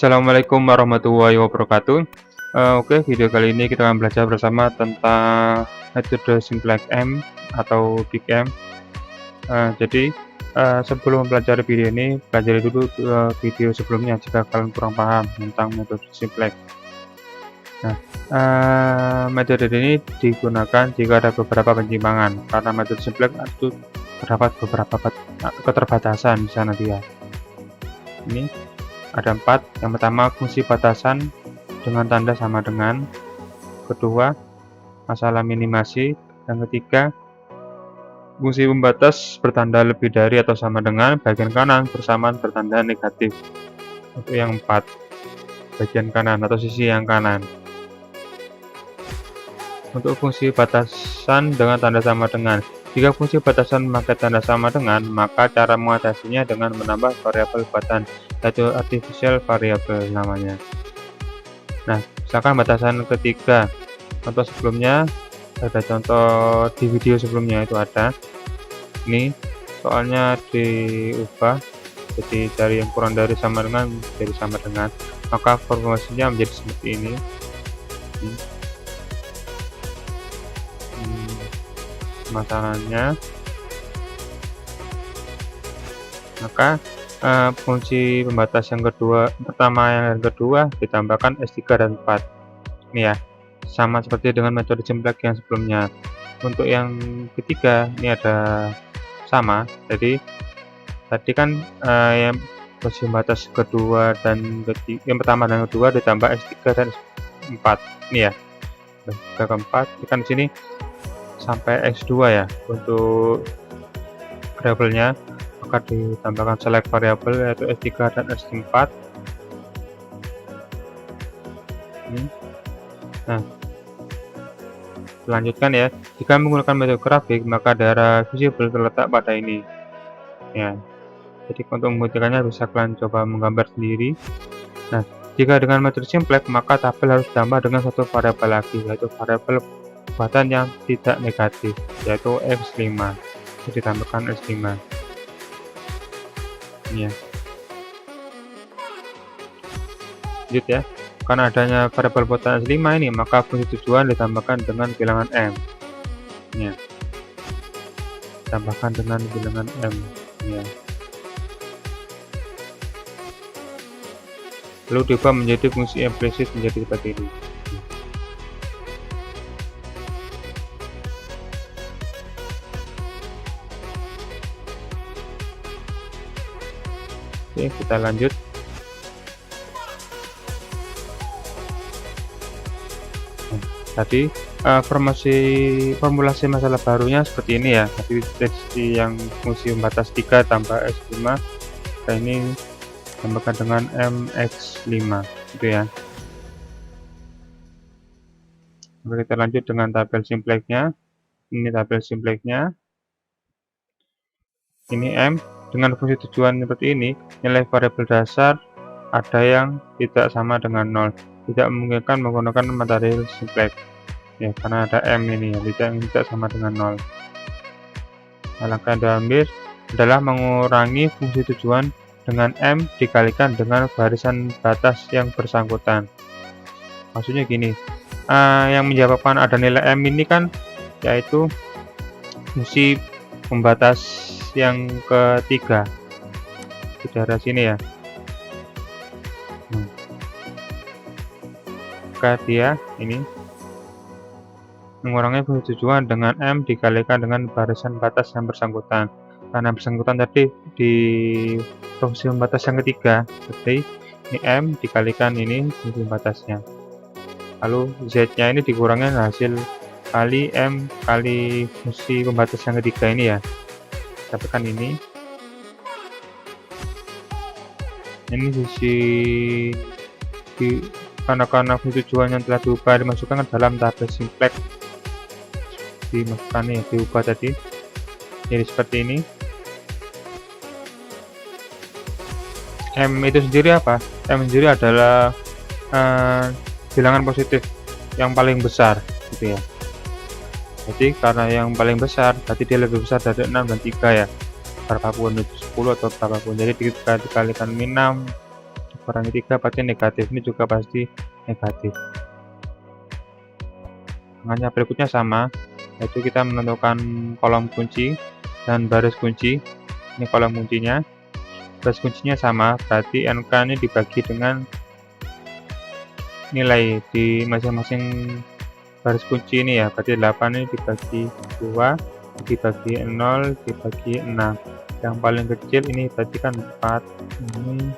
Assalamualaikum warahmatullahi wabarakatuh. Oke, video kali ini kita akan belajar bersama tentang metode simplex M atau Big M. Sebelum mempelajari video ini, pelajari dulu video sebelumnya jika kalian kurang paham tentang metode simplex. Nah, metode ini digunakan jika ada beberapa penyimpangan, karena metode simplex itu terdapat beberapa keterbatasan di sana dia. Ini ada 4. Yang pertama, fungsi batasan dengan tanda sama dengan. Kedua, masalah minimasi. Yang ketiga, fungsi pembatas bertanda lebih dari atau sama dengan. Bagian kanan bersamaan bertanda negatif. Untuk yang 4, bagian kanan atau sisi yang kanan. Untuk fungsi batasan dengan tanda sama dengan. Jika fungsi batasan memakai tanda sama dengan, maka cara mengatasinya dengan menambah variabel batasan, yaitu artificial variable namanya. Nah, misalkan batasan ketiga, contoh sebelumnya ada contoh di video sebelumnya itu ada. Ini soalnya diubah jadi dari yang kurang dari sama dengan menjadi sama dengan, maka formulasinya menjadi seperti ini. Masalahnya, maka fungsi pembatas yang pertama ditambahkan S3 dan 4. Ini ya, sama seperti dengan metode simplex yang sebelumnya. Untuk yang ketiga ini ada sama, jadi tadi kan yang fungsi pembatas kedua dan yang pertama dan kedua ditambah S3 dan S4. Ini ya, ke keempat kan di sini sampai X2 ya untuk variabelnya, maka ditambahkan select variabel yaitu S3 dan S4. Nah, lanjutkan ya, jika menggunakan metode grafik maka daerah visible terletak pada ini ya. Jadi untuk membuktikannya bisa kalian coba menggambar sendiri. Nah, jika dengan metode simplex maka tabel harus ditambah dengan satu variabel lagi, yaitu variabel batasan yang tidak negatif, yaitu X5. Jadi ditambahkan X5 ini ya. Lanjut ya, karena adanya variabel batasan X5 ini, maka fungsi tujuan ditambahkan dengan bilangan M ya. Tambahkan dengan bilangan M ya. Lalu diubah menjadi fungsi implisit menjadi seperti ini. Oke, kita lanjut. Tadi formulasi masalah barunya seperti ini ya. Tadi teksi yang fungsi pembatas 3 tambah S5, nah ini tambahkan dengan MX5 gitu ya. Lalu kita lanjut dengan tabel simplexnya. Ini tabel simplexnya. Ini M dengan fungsi tujuan seperti ini. Nilai variabel dasar ada yang tidak sama dengan 0. Tidak memungkinkan menggunakan material simplex ya, karena ada M ini ya, tidak sama dengan 0. Langkah yang diambil adalah mengurangi fungsi tujuan dengan M dikalikan dengan barisan batas yang bersangkutan. Maksudnya gini, yang menyebabkan ada nilai M ini kan yaitu fungsi pembatas yang ketiga di daerah sini ya. Maka dia ini mengurangi fungsi tujuan dengan M dikalikan dengan barisan batas yang bersangkutan. Karena bersangkutan tadi di fungsi pembatas yang ketiga, seperti ini M dikalikan ini fungsi pembatasnya. Lalu Z-nya ini dikurangi hasil kali M kali fungsi pembatas yang ketiga ini ya. Dapatkan ini sisi karena fungsi tujuan yang telah diubah dimasukkan ke dalam tabel simplex, dimasukkan nih, diubah tadi jadi seperti ini. M itu sendiri apa? M sendiri adalah bilangan positif yang paling besar gitu ya. Jadi karena yang paling besar berarti dia lebih besar dari 6 dan 3 ya, berapapun itu 10 atau berapapun. Jadi kita dikalikan min 6 kurangi 3 pasti negatif, ini juga pasti negatif. Makanya berikutnya sama, yaitu kita menentukan kolom kunci dan baris kunci. Ini kolom kuncinya, baris kuncinya sama, berarti NK ini dibagi dengan nilai di masing-masing baris kunci ini ya, berarti 8 ini dibagi 2, dibagi 0, dibagi 6. Yang paling kecil ini berarti kan 4, ini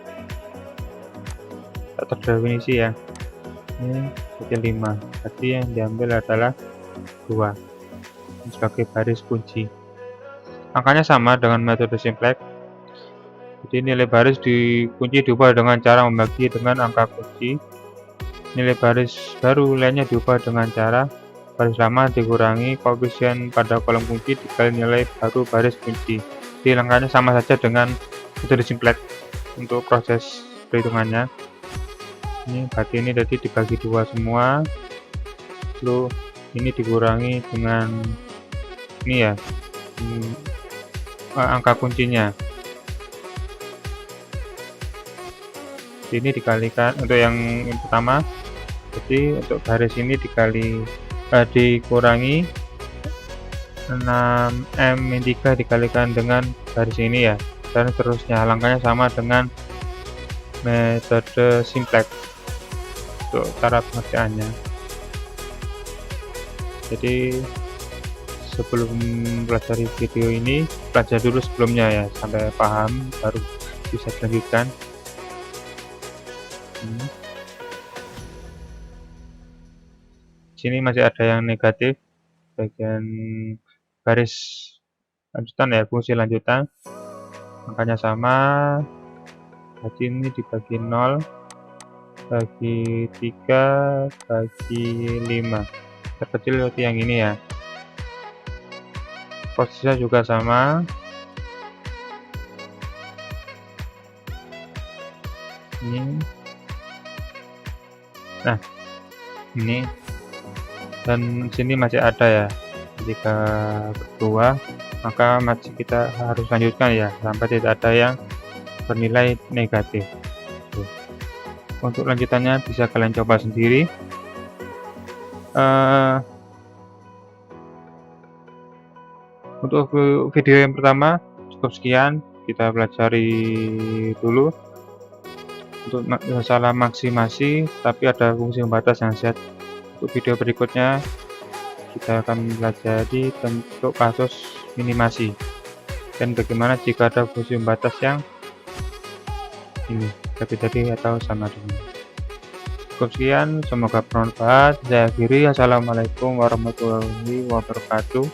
tak terdefinisi ya, ini kecil 5, berarti yang diambil adalah 2 sebagai baris kunci. Angkanya sama dengan metode simplex, jadi nilai baris di kunci diubah dengan cara membagi dengan angka kunci. Nilai baris baru lainnya diubah dengan cara baris lama dikurangi koefisien pada kolom kunci dikali nilai baru baris kunci. Jadi langkahnya sama saja dengan metode simplex untuk proses perhitungannya. Ini berarti ini tadi dibagi 2 semua, lalu ini dikurangi dengan ini ya, angka kuncinya. Ini dikalikan untuk yang pertama, jadi untuk garis ini dikurangi 6M-3 dikalikan dengan garis ini ya, dan seterusnya. Langkahnya sama dengan metode simplex untuk cara pengerjaannya. Jadi sebelum pelajari video ini, pelajari dulu sebelumnya ya, sampai paham baru bisa dilanjutkan. Sini masih ada yang negatif bagian garis lanjutan ya, fungsi lanjutan, angkanya sama, jadi ini dibagi 0, bagi 3, bagi 5, terkecil seperti yang ini ya. Posisinya juga sama, ini, nah ini, dan sini masih ada ya. Jika berdua, maka masih kita harus lanjutkan ya sampai tidak ada yang bernilai negatif. Untuk lanjutannya bisa kalian coba sendiri. Untuk video yang pertama cukup sekian, kita pelajari dulu untuk masalah maksimasi, tapi ada fungsi pembatas yang set. Untuk video berikutnya kita akan mempelajari bentuk kasus minimasi dan bagaimana jika ada fungsi pembatas yang ini lebih dari atau sama dengan. Cukup sekian, semoga bermanfaat. Saya akhiri, assalamualaikum warahmatullahi wabarakatuh.